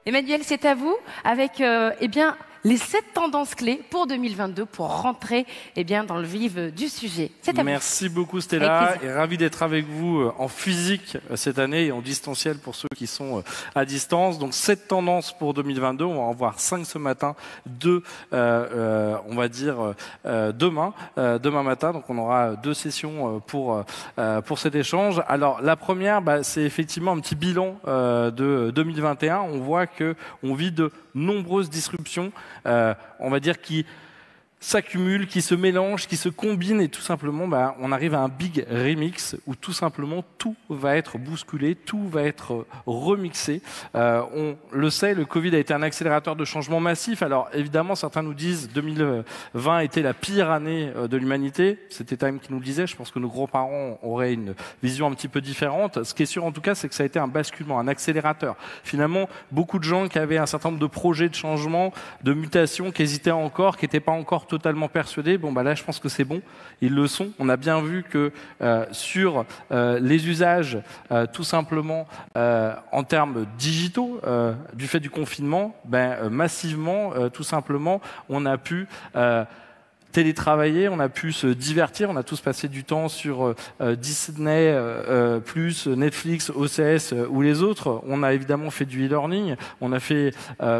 Emmanuel, c'est à vous avec eh bien, les 7 tendances clés pour 2022 pour rentrer eh bien, dans le vif du sujet. C'est à vous. Merci beaucoup Stella et ravi d'être avec vous en physique cette année et en distanciel pour ceux qui sont à distance. Donc 7 tendances pour 2022, on va en voir 5 ce matin, 2 on va dire demain matin. Donc on aura 2 sessions pour cet échange. Alors la première, c'est effectivement un petit bilan de 2021. On voit que on vit de nombreuses disruptions, on va dire qui s'accumulent, qui se mélangent, qui se combinent et tout simplement, on arrive à un big remix où tout simplement tout va être bousculé, tout va être remixé. On le sait, le Covid a été un accélérateur de changement massif. Alors évidemment, certains nous disent 2020 était la pire année de l'humanité. C'était Time qui nous le disait. Je pense que nos grands-parents auraient une vision un petit peu différente. Ce qui est sûr en tout cas, c'est que ça a été un basculement, un accélérateur. Finalement, beaucoup de gens qui avaient un certain nombre de projets de changement, de mutation, qui hésitaient encore, qui n'étaient pas encore totalement persuadés. Là, je pense que c'est bon. Ils le sont. On a bien vu que sur les usages, tout simplement, en termes digitaux, du fait du confinement, massivement, tout simplement, on a pu télétravailler, on a pu se divertir, on a tous passé du temps sur Disney+, Netflix, OCS ou les autres. On a évidemment fait du e-learning, on a fait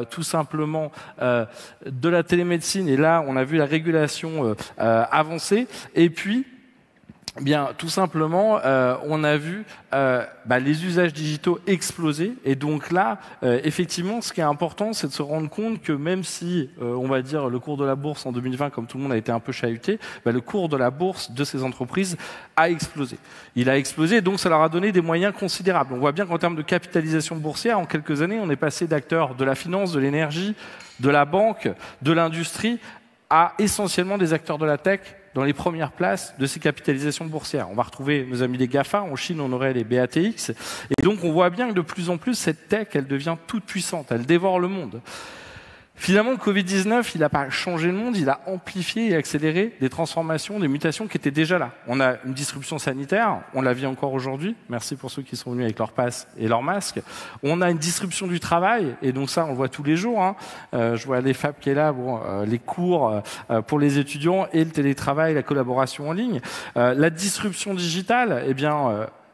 tout simplement de la télémédecine et là on a vu la régulation avancer et puis tout simplement, on a vu les usages digitaux exploser. Et donc là, effectivement, ce qui est important, c'est de se rendre compte que même si, on va dire, le cours de la bourse en 2020, comme tout le monde a été un peu chahuté, le cours de la bourse de ces entreprises a explosé. Il a explosé, donc ça leur a donné des moyens considérables. On voit bien qu'en termes de capitalisation boursière, en quelques années, on est passé d'acteurs de la finance, de l'énergie, de la banque, de l'industrie, à essentiellement des acteurs de la tech, dans les premières places de ces capitalisations boursières. On va retrouver nos amis les GAFA, en Chine on aurait les BATX, et donc on voit bien que de plus en plus cette tech, elle devient toute puissante, elle dévore le monde. Finalement, le Covid-19, il n'a pas changé le monde, il a amplifié et accéléré des transformations, des mutations qui étaient déjà là. On a une disruption sanitaire, on la vit encore aujourd'hui. Merci pour ceux qui sont venus avec leur passe et leur masque. On a une disruption du travail, et donc ça, on le voit tous les jours. Je vois les FAB qui est là, les cours pour les étudiants et le télétravail, la collaboration en ligne. La disruption digitale,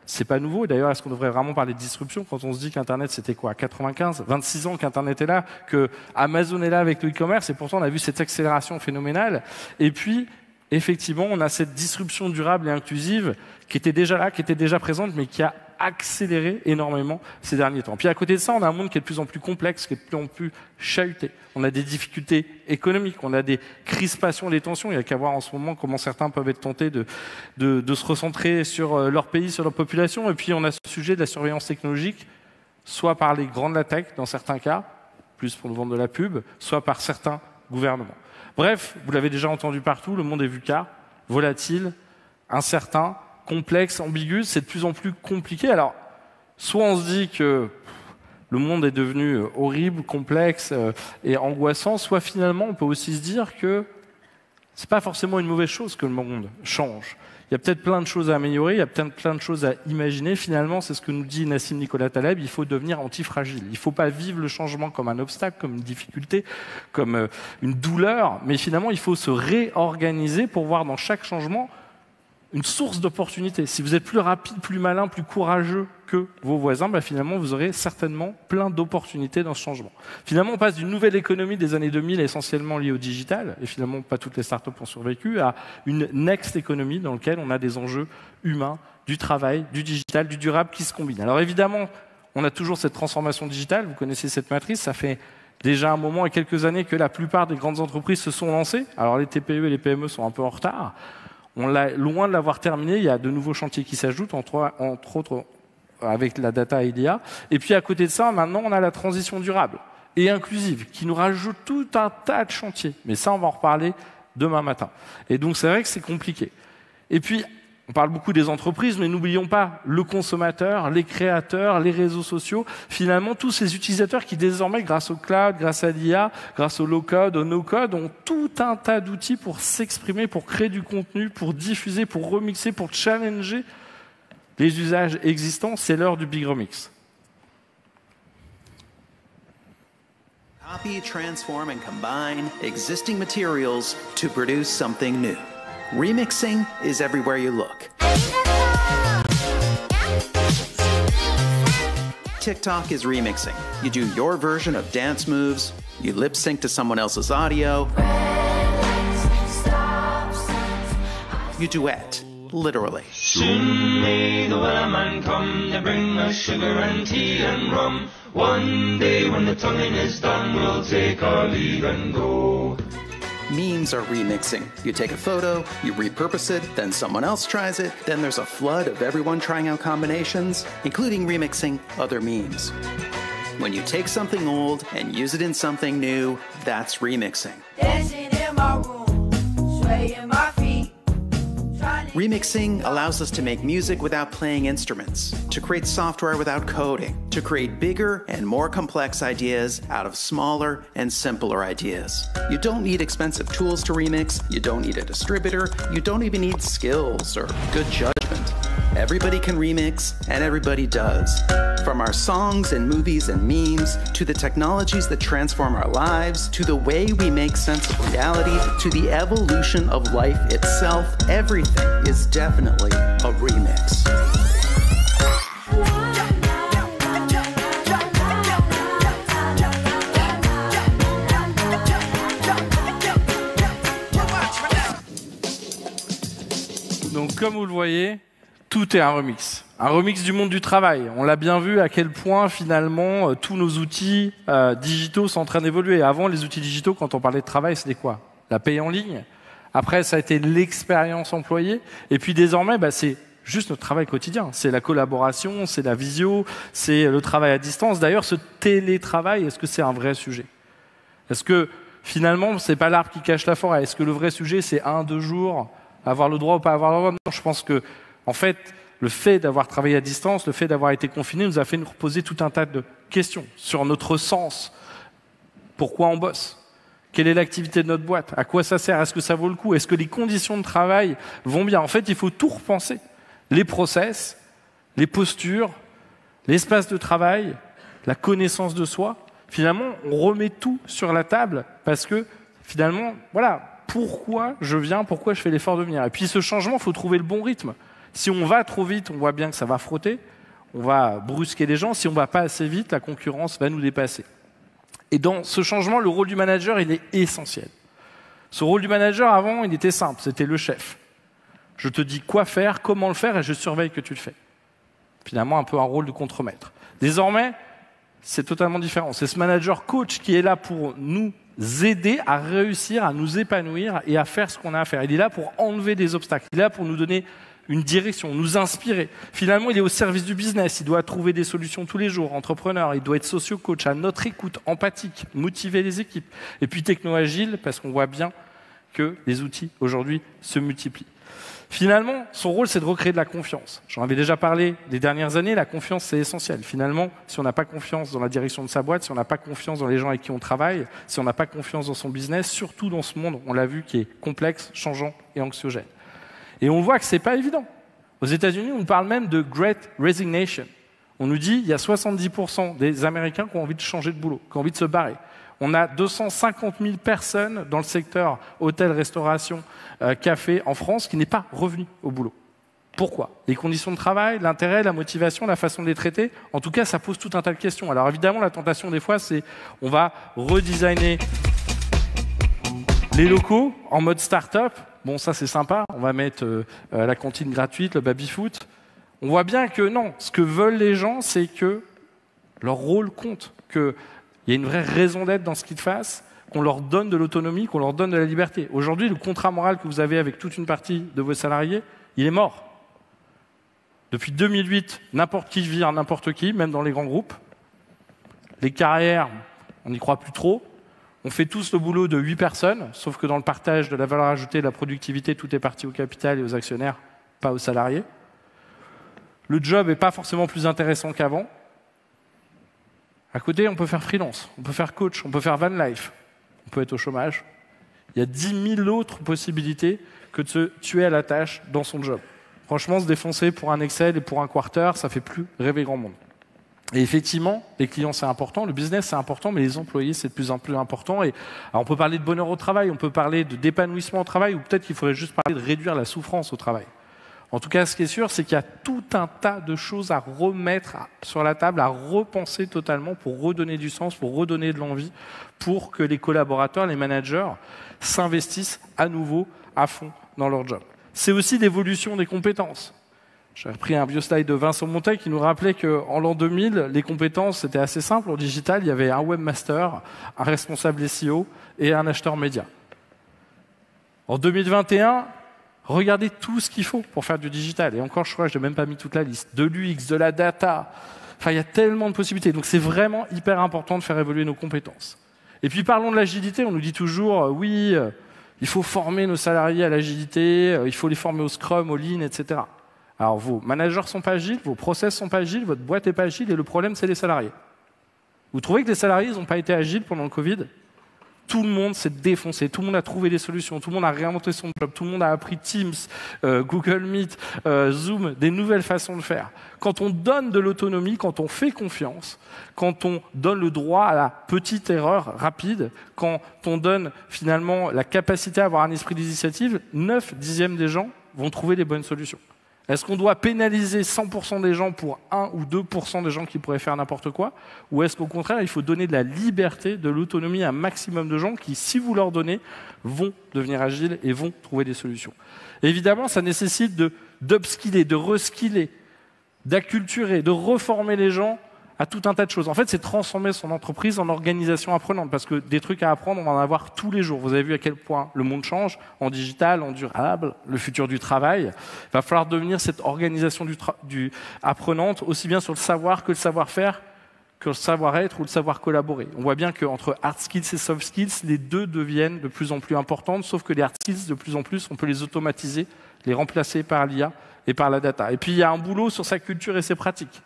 c'est pas nouveau. D'ailleurs, est-ce qu'on devrait vraiment parler de disruption quand on se dit qu'Internet, c'était quoi, 95, 26 ans qu'Internet est là, que Amazon est là avec le e-commerce, et pourtant on a vu cette accélération phénoménale. Et puis, effectivement, on a cette disruption durable et inclusive qui était déjà là, qui était déjà présente, mais qui a accéléré énormément ces derniers temps. Puis à côté de ça, on a un monde qui est de plus en plus complexe, qui est de plus en plus chahuté. On a des difficultés économiques, on a des crispations, des tensions. Il n'y a qu'à voir en ce moment comment certains peuvent être tentés de se recentrer sur leur pays, sur leur population. Et puis on a ce sujet de la surveillance technologique, soit par les grands de la tech, dans certains cas, plus pour nous vendre de la pub, soit par certains gouvernements. Bref, vous l'avez déjà entendu partout, le monde est VUCA, volatile, incertain, complexe, ambigu, c'est de plus en plus compliqué. Alors, soit on se dit que le monde est devenu horrible, complexe et angoissant, soit finalement on peut aussi se dire que c'est pas forcément une mauvaise chose que le monde change. Il y a peut-être plein de choses à améliorer, il y a peut-être plein de choses à imaginer. Finalement, c'est ce que nous dit Nassim Nicolas Taleb, il faut devenir antifragile. Il ne faut pas vivre le changement comme un obstacle, comme une difficulté, comme une douleur, mais finalement, il faut se réorganiser pour voir dans chaque changement une source d'opportunité. Si vous êtes plus rapide, plus malin, plus courageux que vos voisins, finalement, vous aurez certainement plein d'opportunités dans ce changement. Finalement, on passe d'une nouvelle économie des années 2000 essentiellement liée au digital, et finalement, pas toutes les startups ont survécu, à une next economy dans laquelle on a des enjeux humains, du travail, du digital, du durable qui se combinent. Alors évidemment, on a toujours cette transformation digitale, vous connaissez cette matrice, ça fait déjà un moment et quelques années que la plupart des grandes entreprises se sont lancées. Alors les TPE et les PME sont un peu en retard. On l'a loin de l'avoir terminé, il y a de nouveaux chantiers qui s'ajoutent, entre autres avec la data et l'IA. Et puis à côté de ça, maintenant, on a la transition durable et inclusive, qui nous rajoute tout un tas de chantiers. Mais ça, on va en reparler demain matin. Et donc, c'est vrai que c'est compliqué. Et puis, on parle beaucoup des entreprises, mais n'oublions pas le consommateur, les créateurs, les réseaux sociaux, finalement tous ces utilisateurs qui désormais, grâce au cloud, grâce à l'IA, grâce au low-code, au no-code, ont tout un tas d'outils pour s'exprimer, pour créer du contenu, pour diffuser, pour remixer, pour challenger les usages existants. C'est l'heure du big remix. Copy, transform, and combine existing materials to produce something new. Remixing is everywhere you look. TikTok is remixing. You do your version of dance moves, you lip sync to someone else's audio. You duet, literally. Soon may the wellerman come to bring us sugar and tea and rum. One day when the tonguing is done, we'll take our leave and go. Memes are remixing. You take a photo, you repurpose it, then someone else tries it, then there's a flood of everyone trying out combinations, including remixing other memes. When you take something old and use it in something new, that's remixing. Dancing in my room, swaying my feet. Remixing allows us to make music without playing instruments, to create software without coding, to create bigger and more complex ideas out of smaller and simpler ideas. You don't need expensive tools to remix, you don't need a distributor, you don't even need skills or good judgment. Everybody can remix, and everybody does. From our songs and movies and memes, to the technologies that transform our lives, to the way we make sense of reality, to the evolution of life itself, everything is definitely a remix. Donc, comme vous le voyez, tout est un remix. Un remix du monde du travail. On l'a bien vu à quel point, finalement, tous nos outils digitaux sont en train d'évoluer. Avant, les outils digitaux, quand on parlait de travail, c'était quoi? La paye en ligne. Après, ça a été l'expérience employée. Et puis, désormais, c'est juste notre travail quotidien. C'est la collaboration, c'est la visio, c'est le travail à distance. D'ailleurs, ce télétravail, est-ce que c'est un vrai sujet? Est-ce que, finalement, c'est pas l'arbre qui cache la forêt? Est-ce que le vrai sujet, c'est 1-2 jours, avoir le droit ou pas avoir le droit? Non, je pense que, en fait, le fait d'avoir travaillé à distance, le fait d'avoir été confiné, nous a fait nous reposer tout un tas de questions sur notre sens. Pourquoi on bosse? Quelle est l'activité de notre boîte? À quoi ça sert? Est-ce que ça vaut le coup? Est-ce que les conditions de travail vont bien? En fait, il faut tout repenser. Les process, les postures, l'espace de travail, la connaissance de soi. Finalement, on remet tout sur la table parce que, finalement, voilà, pourquoi je viens, pourquoi je fais l'effort de venir. Et puis ce changement, il faut trouver le bon rythme. Si on va trop vite, on voit bien que ça va frotter, on va brusquer les gens. Si on ne va pas assez vite, la concurrence va nous dépasser. Et dans ce changement, le rôle du manager, il est essentiel. Ce rôle du manager, avant, il était simple, c'était le chef. Je te dis quoi faire, comment le faire, et je surveille que tu le fais. Finalement, un peu un rôle de contremaître. Désormais, c'est totalement différent. C'est ce manager coach qui est là pour nous aider à réussir, à nous épanouir et à faire ce qu'on a à faire. Il est là pour enlever des obstacles. Il est là pour nous donner une direction, nous inspirer. Finalement, il est au service du business. Il doit trouver des solutions tous les jours. Entrepreneur, il doit être socio-coach, à notre écoute, empathique, motiver les équipes. Et puis techno-agile, parce qu'on voit bien que les outils, aujourd'hui, se multiplient. Finalement, son rôle, c'est de recréer de la confiance. J'en avais déjà parlé les dernières années, la confiance, c'est essentiel. Finalement, si on n'a pas confiance dans la direction de sa boîte, si on n'a pas confiance dans les gens avec qui on travaille, si on n'a pas confiance dans son business, surtout dans ce monde, on l'a vu, qui est complexe, changeant et anxiogène. Et on voit que ce n'est pas évident. Aux États-Unis, on parle même de Great Resignation. On nous dit qu'il y a 70% des Américains qui ont envie de changer de boulot, qui ont envie de se barrer. On a 250 000 personnes dans le secteur hôtel, restauration, café en France qui n'est pas revenu au boulot. Pourquoi? Les conditions de travail, l'intérêt, la motivation, la façon de les traiter. En tout cas, ça pose tout un tas de questions. Alors évidemment, la tentation des fois, c'est on va redesigner les locaux en mode start-up. Bon, ça c'est sympa. On va mettre la cantine gratuite, le baby-foot. On voit bien que non. Ce que veulent les gens, c'est que leur rôle compte, qu'il y a une vraie raison d'être dans ce qu'ils fassent, qu'on leur donne de l'autonomie, qu'on leur donne de la liberté. Aujourd'hui, le contrat moral que vous avez avec toute une partie de vos salariés, il est mort. Depuis 2008, n'importe qui vire n'importe qui, même dans les grands groupes. Les carrières, on n'y croit plus trop. On fait tous le boulot de 8 personnes, sauf que dans le partage de la valeur ajoutée, de la productivité, tout est parti au capital et aux actionnaires, pas aux salariés. Le job n'est pas forcément plus intéressant qu'avant. À côté, on peut faire freelance, on peut faire coach, on peut faire van life, on peut être au chômage. Il y a 10 000 autres possibilités que de se tuer à la tâche dans son job. Franchement, se défoncer pour un Excel et pour un quarter, ça fait plus rêver grand monde. Et effectivement, les clients, c'est important, le business, c'est important, mais les employés, c'est de plus en plus important. Et alors, on peut parler de bonheur au travail, on peut parler d'épanouissement au travail, ou peut-être qu'il faudrait juste parler de réduire la souffrance au travail. En tout cas, ce qui est sûr, c'est qu'il y a tout un tas de choses à remettre sur la table, à repenser totalement pour redonner du sens, pour redonner de l'envie, pour que les collaborateurs, les managers s'investissent à nouveau à fond dans leur job. C'est aussi l'évolution des compétences. J'ai repris un vieux slide de Vincent Montet qui nous rappelait qu'en l'an 2000, les compétences, c'était assez simple. En digital, il y avait un webmaster, un responsable SEO et un acheteur média. En 2021, regardez tout ce qu'il faut pour faire du digital. Et encore, je crois que je n'ai même pas mis toute la liste. De l'UX, de la data. Enfin, il y a tellement de possibilités. Donc, c'est vraiment hyper important de faire évoluer nos compétences. Et puis, parlons de l'agilité. On nous dit toujours, oui, il faut former nos salariés à l'agilité, il faut les former au Scrum, au Lean, etc. Alors, vos managers ne sont pas agiles, vos process ne sont pas agiles, votre boîte n'est pas agile, et le problème, c'est les salariés. Vous trouvez que les salariés n'ont pas été agiles pendant le Covid ? Tout le monde s'est défoncé, tout le monde a trouvé des solutions, tout le monde a réinventé son job, tout le monde a appris Teams, Google Meet, Zoom, des nouvelles façons de faire. Quand on donne de l'autonomie, quand on fait confiance, quand on donne le droit à la petite erreur rapide, quand on donne finalement la capacité à avoir un esprit d'initiative, 9/10 des gens vont trouver les bonnes solutions. Est-ce qu'on doit pénaliser 100% des gens pour 1 ou 2% des gens qui pourraient faire n'importe quoi? Ou est-ce qu'au contraire, il faut donner de la liberté, de l'autonomie à un maximum de gens qui, si vous leur donnez, vont devenir agiles et vont trouver des solutions? Évidemment, ça nécessite d'upskiller, de reskiller, d'acculturer, de reformer les gens à tout un tas de choses. En fait, c'est transformer son entreprise en organisation apprenante, parce que des trucs à apprendre, on va en avoir tous les jours. Vous avez vu à quel point le monde change, en digital, en durable, le futur du travail. Il va falloir devenir cette organisation apprenante, aussi bien sur le savoir que le savoir-faire, que le savoir-être ou le savoir collaborer. On voit bien qu'entre hard skills et soft skills, les deux deviennent de plus en plus importantes, sauf que les hard skills, de plus en plus, on peut les automatiser, les remplacer par l'IA et par la data. Et puis, il y a un boulot sur sa culture et ses pratiques.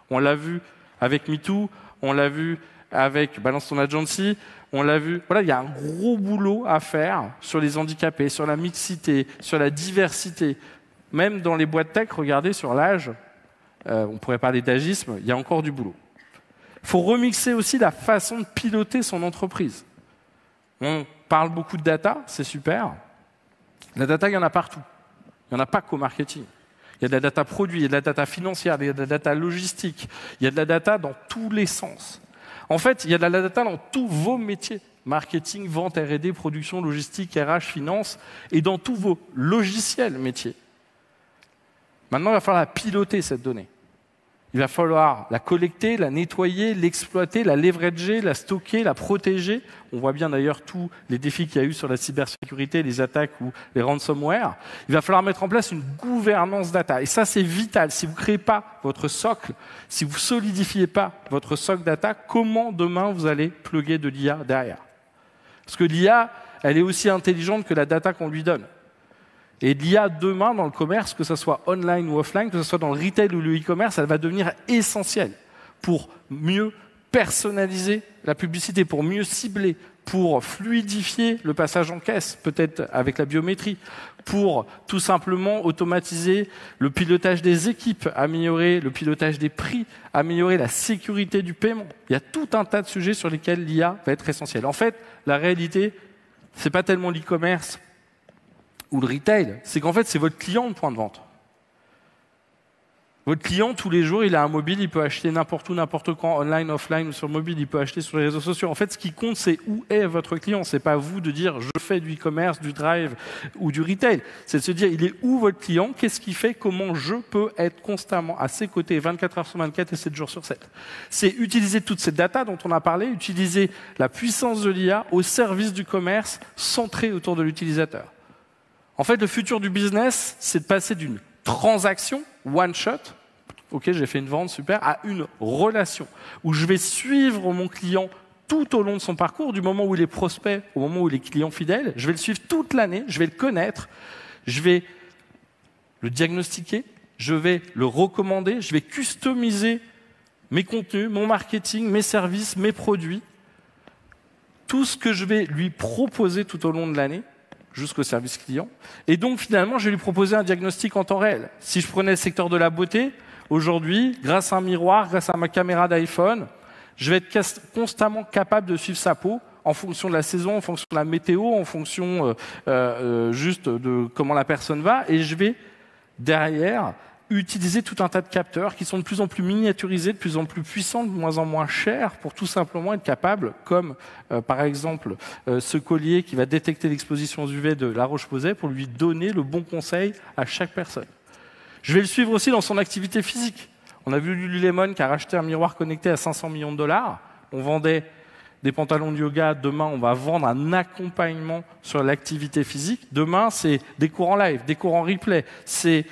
On l'a vu avec MeToo, on l'a vu avec Balance ton Agency, on l'a vu. Voilà, il y a un gros boulot à faire sur les handicapés, sur la mixité, sur la diversité. Même dans les boîtes tech, regardez sur l'âge, on pourrait parler d'agisme, il y a encore du boulot. Il faut remixer aussi la façon de piloter son entreprise. On parle beaucoup de data, c'est super. La data, il y en a partout. Il n'y en a pas qu'au marketing. Il y a de la data produit, il y a de la data financière, il y a de la data logistique, il y a de la data dans tous les sens. En fait, il y a de la data dans tous vos métiers. Marketing, vente, R&D, production, logistique, RH, finance, et dans tous vos logiciels métiers. Maintenant, il va falloir la piloter, cette donnée. Il va falloir la collecter, la nettoyer, l'exploiter, la leverager, la stocker, la protéger. On voit bien d'ailleurs tous les défis qu'il y a eu sur la cybersécurité, les attaques ou les ransomware. Il va falloir mettre en place une gouvernance data. Et ça, c'est vital. Si vous ne créez pas votre socle, si vous ne solidifiez pas votre socle data, comment demain vous allez plugger de l'IA derrière? Parce que l'IA, elle est aussi intelligente que la data qu'on lui donne. Et l'IA demain dans le commerce, que ce soit online ou offline, que ce soit dans le retail ou le e-commerce, elle va devenir essentielle pour mieux personnaliser la publicité, pour mieux cibler, pour fluidifier le passage en caisse, peut-être avec la biométrie, pour tout simplement automatiser le pilotage des équipes, améliorer le pilotage des prix, améliorer la sécurité du paiement. Il y a tout un tas de sujets sur lesquels l'IA va être essentielle. En fait, la réalité, c'est pas tellement l'e-commerce ou le retail, c'est qu'en fait, c'est votre client le point de vente. Votre client, tous les jours, il a un mobile, il peut acheter n'importe où, n'importe quand, online, offline ou sur mobile, il peut acheter sur les réseaux sociaux. En fait, ce qui compte, c'est où est votre client. C'est pas vous de dire, je fais du e-commerce, du drive ou du retail. C'est de se dire, il est où votre client, qu'est-ce qu'il fait, comment je peux être constamment à ses côtés, 24 heures sur 24 et 7 jours sur 7. C'est utiliser toute cette data dont on a parlé, utiliser la puissance de l'IA au service du commerce, centré autour de l'utilisateur. En fait, le futur du business, c'est de passer d'une transaction, one shot, ok, j'ai fait une vente, super, à une relation, où je vais suivre mon client tout au long de son parcours, du moment où il est prospect au moment où il est client fidèle, je vais le suivre toute l'année, je vais le connaître, je vais le diagnostiquer, je vais le recommander, je vais customiser mes contenus, mon marketing, mes services, mes produits, tout ce que je vais lui proposer tout au long de l'année, jusqu'au service client. Et donc, finalement, je vais lui proposer un diagnostic en temps réel. Si je prenais le secteur de la beauté, Aujourd'hui, grâce à un miroir, grâce à ma caméra d'iPhone, je vais être constamment capable de suivre sa peau en fonction de la saison, en fonction de la météo, en fonction juste de comment la personne va, et je vais derrière utiliser tout un tas de capteurs qui sont de plus en plus miniaturisés, de plus en plus puissants, de moins en moins chers, pour tout simplement être capable, comme par exemple ce collier qui va détecter l'exposition aux UV de La Roche-Posay, pour lui donner le bon conseil à chaque personne. Je vais le suivre aussi dans son activité physique. On a vu Lululemon qui a racheté un miroir connecté à 500 millions de dollars. On vendait des pantalons de yoga. Demain, on va vendre un accompagnement sur l'activité physique. Demain, c'est des cours en live, des cours en replay. C'est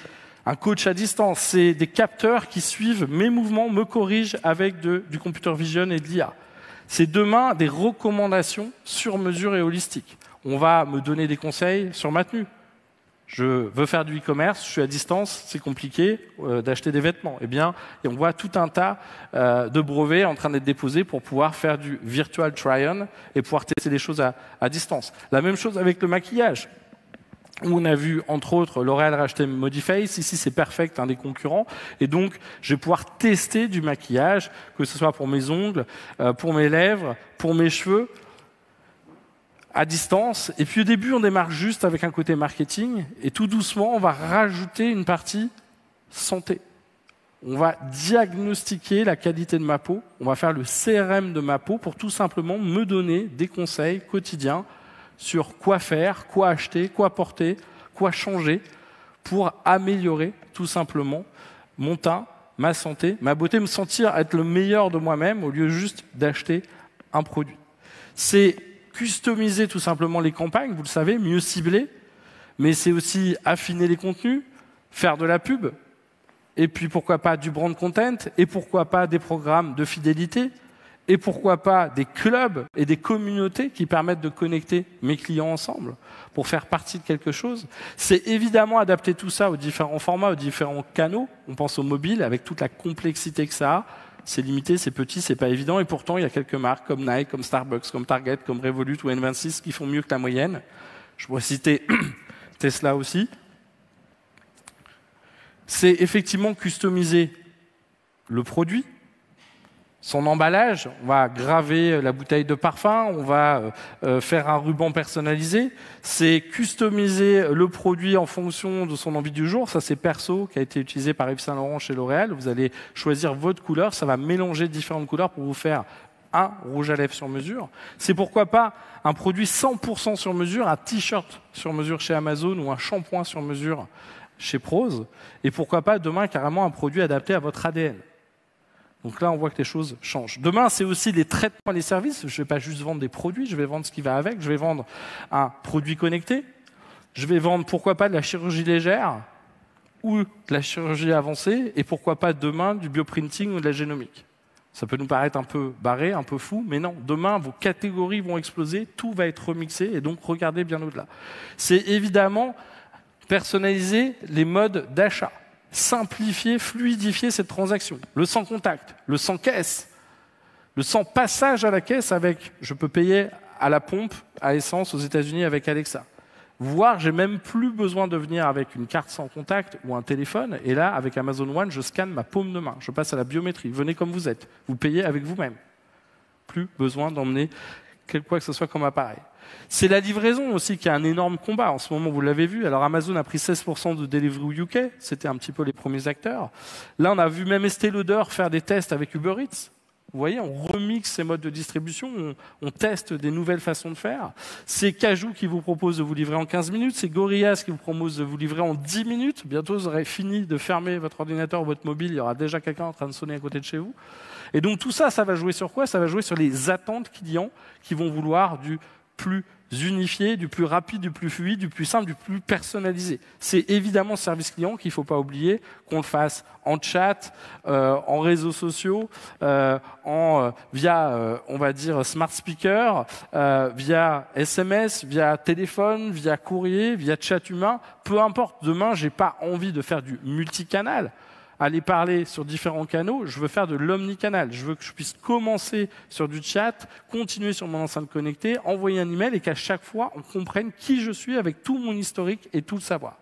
un coach à distance. C'est des capteurs qui suivent mes mouvements, me corrigent avec du computer vision et de l'IA. C'est demain des recommandations sur mesure et holistiques. On va me donner des conseils sur ma tenue. Je veux faire du e-commerce, je suis à distance, c'est compliqué d'acheter des vêtements. Eh bien, et on voit tout un tas de brevets en train d'être déposés pour pouvoir faire du virtual try-on et pouvoir tester des choses à distance. La même chose avec le maquillage, où on a vu, entre autres, L'Oréal racheter Modiface. Ici, c'est Perfect, un des concurrents. Et donc, je vais pouvoir tester du maquillage, que ce soit pour mes ongles, pour mes lèvres, pour mes cheveux, à distance. Et puis au début, on démarre juste avec un côté marketing, et tout doucement, on va rajouter une partie santé. On va diagnostiquer la qualité de ma peau, on va faire le CRM de ma peau pour tout simplement me donner des conseils quotidiens sur quoi faire, quoi acheter, quoi porter, quoi changer pour améliorer tout simplement mon teint, ma santé, ma beauté, me sentir être le meilleur de moi-même au lieu juste d'acheter un produit. C'est customiser tout simplement les campagnes, vous le savez, mieux cibler, mais c'est aussi affiner les contenus, faire de la pub, et puis pourquoi pas du brand content, et pourquoi pas des programmes de fidélité, et pourquoi pas des clubs et des communautés qui permettent de connecter mes clients ensemble pour faire partie de quelque chose. C'est évidemment adapter tout ça aux différents formats, aux différents canaux. On pense au mobile avec toute la complexité que ça a. C'est limité, c'est petit, c'est pas évident, et pourtant il y a quelques marques comme Nike, comme Starbucks, comme Target, comme Revolut ou N26 qui font mieux que la moyenne. Je pourrais citer Tesla aussi. C'est effectivement customiser le produit, son emballage. On va graver la bouteille de parfum, on va faire un ruban personnalisé. C'est customiser le produit en fonction de son envie du jour. Ça, c'est Perso, qui a été utilisé par Yves Saint Laurent chez L'Oréal. Vous allez choisir votre couleur, ça va mélanger différentes couleurs pour vous faire un rouge à lèvres sur mesure. C'est pourquoi pas un produit 100% sur mesure, un t-shirt sur mesure chez Amazon ou un shampoing sur mesure chez Prose. Et pourquoi pas demain carrément un produit adapté à votre ADN. Donc là, on voit que les choses changent. Demain, c'est aussi les traitements et les services. Je ne vais pas juste vendre des produits, je vais vendre ce qui va avec. Je vais vendre un produit connecté. Je vais vendre, pourquoi pas, de la chirurgie légère ou de la chirurgie avancée. Et pourquoi pas, demain, du bioprinting ou de la génomique. Ça peut nous paraître un peu barré, un peu fou, mais non. Demain, vos catégories vont exploser, tout va être remixé. Et donc, regardez bien au-delà. C'est évidemment personnaliser les modes d'achat. Simplifier, fluidifier cette transaction. Le sans contact, le sans caisse, le sans passage à la caisse avec, je peux payer à la pompe à essence aux États-Unis avec Alexa. Voire, j'ai même plus besoin de venir avec une carte sans contact ou un téléphone. Et là, avec Amazon One, je scanne ma paume de main. Je passe à la biométrie. Venez comme vous êtes. Vous payez avec vous-même. Plus besoin d'emmener quoi que ce soit comme appareil. C'est la livraison aussi qui a un énorme combat. En ce moment, vous l'avez vu. Alors Amazon a pris 16% de Deliveroo UK. C'était un petit peu les premiers acteurs. Là, on a vu même Estée Lauder faire des tests avec Uber Eats. Vous voyez, on remixe ces modes de distribution, on teste des nouvelles façons de faire. C'est Cajou qui vous propose de vous livrer en 15 minutes. C'est Gorillaz qui vous propose de vous livrer en 10 minutes. Bientôt, vous aurez fini de fermer votre ordinateur ou votre mobile. Il y aura déjà quelqu'un en train de sonner à côté de chez vous. Et donc tout ça, ça va jouer sur quoi? Ça va jouer sur les attentes clients qui vont vouloir du plus unifié, du plus rapide, du plus fluide, du plus simple, du plus personnalisé. C'est évidemment le service client qu'il ne faut pas oublier, qu'on le fasse en chat, en réseaux sociaux, via, on va dire, smart speaker, via SMS, via téléphone, via courrier, via chat humain. Peu importe, demain, je n'ai pas envie de faire du multicanal. Aller parler sur différents canaux, je veux faire de l'omnicanal. Je veux que je puisse commencer sur du chat, continuer sur mon enceinte connectée, envoyer un email et qu'à chaque fois, on comprenne qui je suis avec tout mon historique et tout le savoir.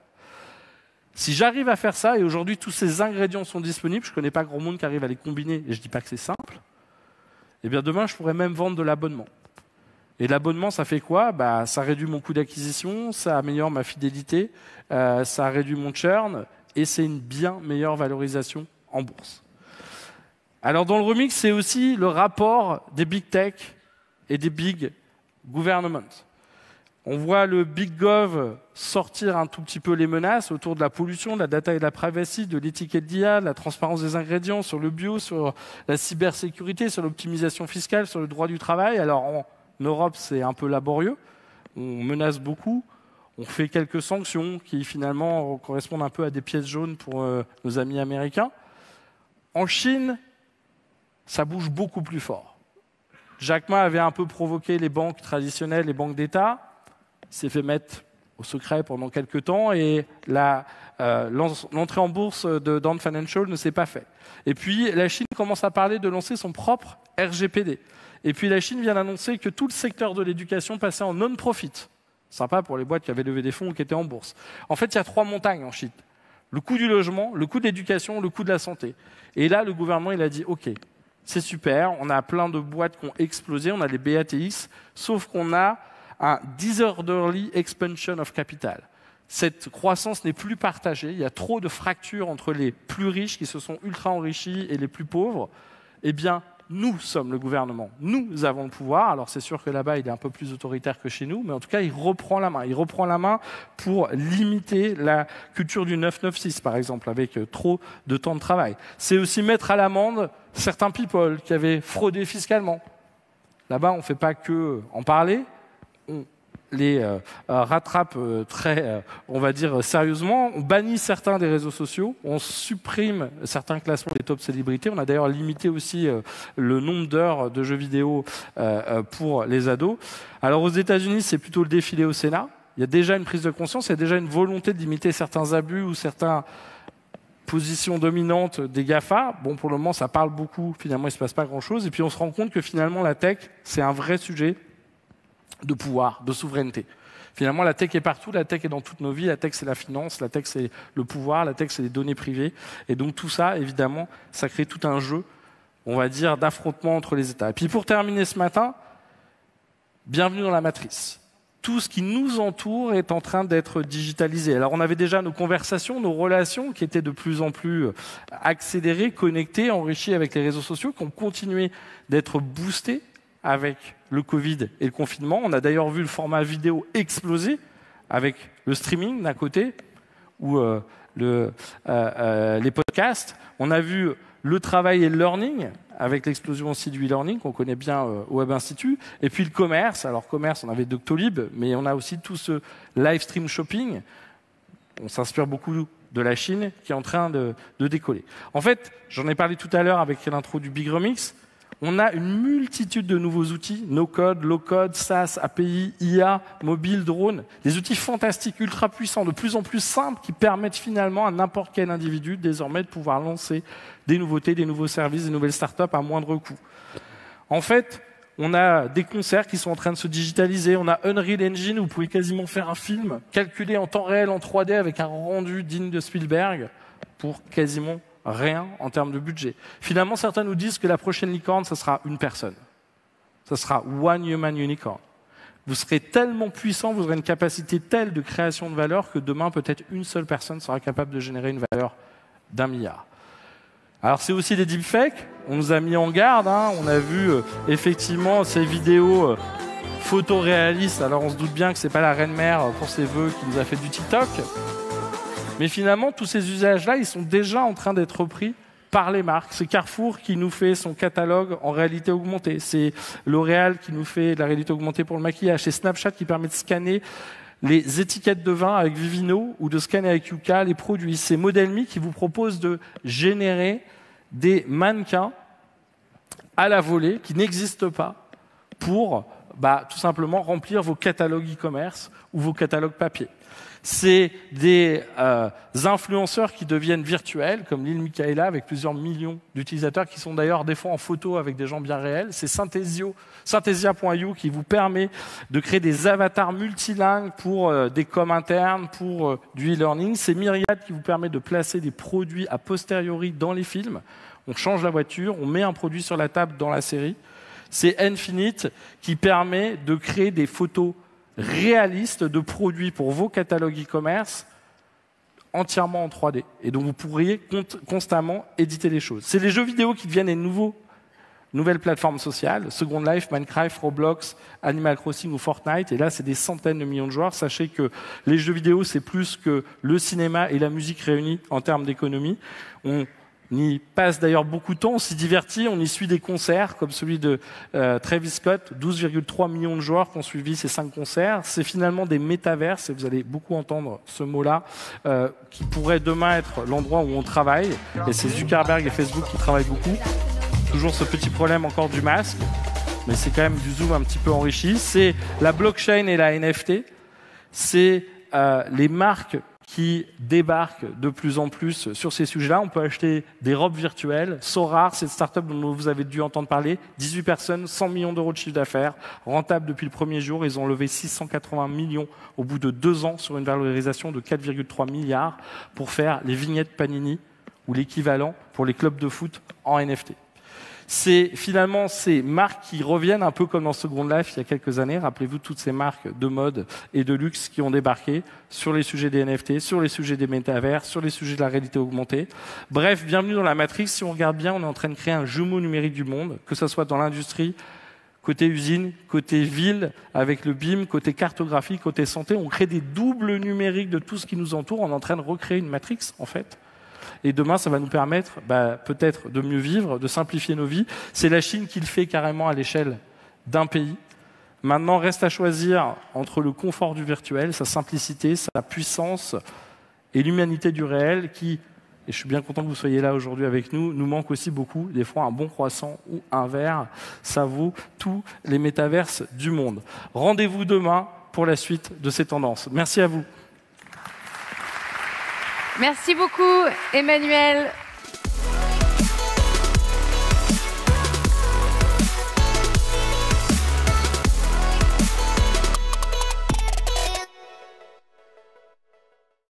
Si j'arrive à faire ça, et aujourd'hui tous ces ingrédients sont disponibles, je ne connais pas grand monde qui arrive à les combiner, et je ne dis pas que c'est simple, eh bien demain je pourrais même vendre de l'abonnement. Et l'abonnement, ça fait quoi? Ça réduit mon coût d'acquisition, ça améliore ma fidélité, ça réduit mon churn, et c'est une bien meilleure valorisation en bourse. Alors dans le remix, c'est aussi le rapport des big tech et des big governments. On voit le big gov sortir un tout petit peu les menaces autour de la pollution, de la data et de la privacy, de l'étiquette d'IA, de la transparence des ingrédients, sur le bio, sur la cybersécurité, sur l'optimisation fiscale, sur le droit du travail. Alors en Europe, c'est un peu laborieux, on menace beaucoup, on fait quelques sanctions qui finalement correspondent un peu à des pièces jaunes pour nos amis américains. En Chine, ça bouge beaucoup plus fort. Jack Ma avait un peu provoqué les banques traditionnelles, les banques d'État. Il s'est fait mettre au secret pendant quelques temps et l'entrée en bourse de Down Financial ne s'est pas faite. Et puis la Chine commence à parler de lancer son propre RGPD. Et puis la Chine vient d'annoncer que tout le secteur de l'éducation passait en non-profit. Sympa pour les boîtes qui avaient levé des fonds ou qui étaient en bourse. En fait, il y a 3 montagnes en Chine. Le coût du logement, le coût de l'éducation, le coût de la santé. Et là, le gouvernement, il a dit, OK, c'est super, on a plein de boîtes qui ont explosé, on a les BATX, sauf qu'on a un disorderly expansion of capital. Cette croissance n'est plus partagée, il y a trop de fractures entre les plus riches qui se sont ultra enrichis et les plus pauvres. Eh bien, nous sommes le gouvernement, nous avons le pouvoir. Alors c'est sûr que là-bas, il est un peu plus autoritaire que chez nous, mais en tout cas, il reprend la main. Il reprend la main pour limiter la culture du 996, par exemple, avec trop de temps de travail. C'est aussi mettre à l'amende certains people qui avaient fraudé fiscalement. Là-bas, on ne fait pas que en parler, on les rattrape très, on va dire, sérieusement. On bannit certains des réseaux sociaux, on supprime certains classements des top célébrités. On a d'ailleurs limité aussi le nombre d'heures de jeux vidéo pour les ados. Alors aux États-Unis, c'est plutôt le défilé au Sénat. Il y a déjà une prise de conscience, il y a déjà une volonté de limiter certains abus ou certaines positions dominantes des GAFA. Bon, pour le moment, ça parle beaucoup. Finalement, il ne se passe pas grand-chose. Et puis on se rend compte que finalement, la tech, c'est un vrai sujet de pouvoir, de souveraineté. Finalement, la tech est partout, la tech est dans toutes nos vies, la tech c'est la finance, la tech c'est le pouvoir, la tech c'est les données privées. Et donc tout ça, évidemment, ça crée tout un jeu, on va dire, d'affrontement entre les États. Et puis pour terminer ce matin, bienvenue dans la matrice. Tout ce qui nous entoure est en train d'être digitalisé. Alors on avait déjà nos conversations, nos relations qui étaient de plus en plus accélérées, connectées, enrichies avec les réseaux sociaux, qui ont continué d'être boostées avec le Covid et le confinement. On a d'ailleurs vu le format vidéo exploser avec le streaming d'un côté ou les podcasts. On a vu le travail et le learning avec l'explosion aussi du e-learning qu'on connaît bien au Web Institute. Et puis le commerce. Alors commerce, on avait Doctolib, mais on a aussi tout ce live stream shopping. On s'inspire beaucoup de la Chine qui est en train de décoller. En fait, j'en ai parlé tout à l'heure avec l'intro du Big Remix. On a une multitude de nouveaux outils, no-code, low-code, SaaS, API, IA, mobile, drone, des outils fantastiques, ultra puissants, de plus en plus simples, qui permettent finalement à n'importe quel individu désormais de pouvoir lancer des nouveautés, des nouveaux services, des nouvelles startups à moindre coût. En fait, on a des concerts qui sont en train de se digitaliser, on a Unreal Engine, où vous pouvez quasiment faire un film calculé en temps réel, en 3D, avec un rendu digne de Spielberg, pour quasiment rien en termes de budget. Finalement, certains nous disent que la prochaine licorne, ce sera une personne. Ce sera one human unicorn. Vous serez tellement puissant, vous aurez une capacité telle de création de valeur que demain, peut-être une seule personne sera capable de générer une valeur d'1 milliard. Alors, c'est aussi des deepfakes. On nous a mis en garde. On a vu effectivement ces vidéos photoréalistes. Alors, on se doute bien que c'est pas la reine-mère pour ses vœux qui nous a fait du TikTok. Mais finalement, tous ces usages-là, ils sont déjà en train d'être repris par les marques. C'est Carrefour qui nous fait son catalogue en réalité augmentée. C'est L'Oréal qui nous fait de la réalité augmentée pour le maquillage. C'est Snapchat qui permet de scanner les étiquettes de vin avec Vivino ou de scanner avec Yuka les produits. C'est Modelme qui vous propose de générer des mannequins à la volée qui n'existent pas pour tout simplement remplir vos catalogues e-commerce ou vos catalogues papier. C'est des influenceurs qui deviennent virtuels, comme Lil Micaela, avec plusieurs millions d'utilisateurs, qui sont d'ailleurs des fois en photo avec des gens bien réels. C'est Synthesia.io qui vous permet de créer des avatars multilingues pour des coms internes, pour du e-learning. C'est Myriad qui vous permet de placer des produits a posteriori dans les films. On change la voiture, on met un produit sur la table dans la série. C'est Infinite qui permet de créer des photos réalistes de produits pour vos catalogues e-commerce entièrement en 3D. Et donc vous pourriez constamment éditer les choses. C'est les jeux vidéo qui deviennent les nouvelles plateformes sociales. Second Life, Minecraft, Roblox, Animal Crossing ou Fortnite. Et là, c'est des centaines de millions de joueurs. Sachez que les jeux vidéo, c'est plus que le cinéma et la musique réunis en termes d'économie. On y passe d'ailleurs beaucoup de temps, on s'y divertit, on y suit des concerts comme celui de Travis Scott, 12,3 millions de joueurs qui ont suivi ces 5 concerts. C'est finalement des métaverses, et vous allez beaucoup entendre ce mot-là, qui pourrait demain être l'endroit où on travaille. Et c'est Zuckerberg et Facebook qui travaillent beaucoup. Toujours ce petit problème encore du masque, mais c'est quand même du Zoom un petit peu enrichi. C'est la blockchain et la NFT. C'est les marques qui débarquent de plus en plus sur ces sujets-là. On peut acheter des robes virtuelles. Sorare, cette start-up dont vous avez dû entendre parler, 18 personnes, 100 millions d'euros de chiffre d'affaires, rentable depuis le premier jour. Ils ont levé 680 millions au bout de 2 ans sur une valorisation de 4,3 milliards pour faire les vignettes Panini ou l'équivalent pour les clubs de foot en NFT. C'est finalement ces marques qui reviennent un peu comme dans Second Life il y a quelques années. Rappelez-vous toutes ces marques de mode et de luxe qui ont débarqué sur les sujets des NFT, sur les sujets des métavers, sur les sujets de la réalité augmentée. Bref, bienvenue dans la Matrix. Si on regarde bien, on est en train de créer un jumeau numérique du monde, que ce soit dans l'industrie, côté usine, côté ville, avec le BIM, côté cartographie, côté santé. On crée des doubles numériques de tout ce qui nous entoure. On est en train de recréer une Matrix, en fait. Et demain, ça va nous permettre peut-être de mieux vivre, de simplifier nos vies. C'est la Chine qui le fait carrément à l'échelle d'un pays. Maintenant, reste à choisir entre le confort du virtuel, sa simplicité, sa puissance et l'humanité du réel qui, et je suis bien content que vous soyez là aujourd'hui avec nous, nous manque aussi beaucoup. Des fois, un bon croissant ou un verre, ça vaut tous les métaverses du monde. Rendez-vous demain pour la suite de ces tendances. Merci à vous. Merci beaucoup, Emmanuel.